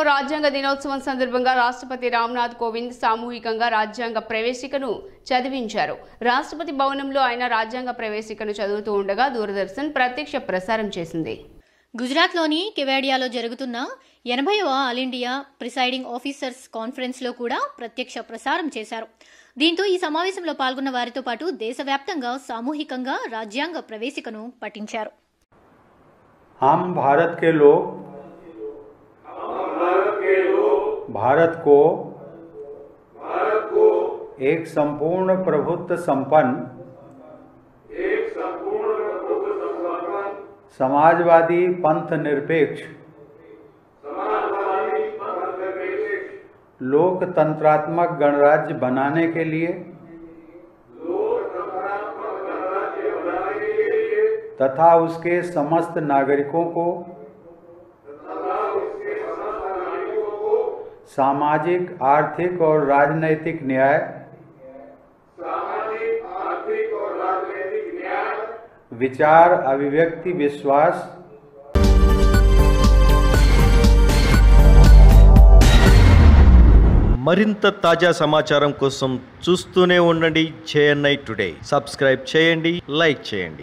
రాజ్యాంగ దినోత్సవం సందర్భంగా రాష్ట్రపతి రామ్నాథ్ కోవింద్ సామూహికంగా రాజ్యాంగ ప్రవేశికను చదివించారు. రాష్ట్రపతి భవనంలో ఆయన రాజ్యాంగ ప్రవేశికను చదువుతూ ఉండగా దూరదర్శన్ ప్రత్యక్ష ప్రసారం చేసింది. గుజరాత్లోని కెవాడియాలో జరుగుతున్న 80వ ఆల్ ఇండియా ప్రిసైడింగ్ ఆఫీసర్స్ కాన్ఫరెన్స్లో కూడా ప్రత్యక్ష ప్రసారం చేశారు. దీంతో ఈ సమావేశంలో పాల్గొన్న వారితో పాటు దేశవ్యాప్తంగా సామూహికంగా రాజ్యాంగ ప్రవేశికను పఠించారు. हम भारत के लोग भारत को एक संपूर्ण प्रभुत्व संपन्न समाजवादी पंथ निरपेक्ष लोकतंत्रात्मक गणराज्य बनाने के लिए तथा उसके समस्त नागरिकों को सामाजिक, आर्थिक और राजनैतिक न्याय, विचार, अभिव्यक्ति, विश्वास మరింత తాజా సమాచారం కోసం చూస్తూనే ఉండండి JNI టుడే. సబ్స్క్రైబ్ చేయండి, లైక్ చేయండి.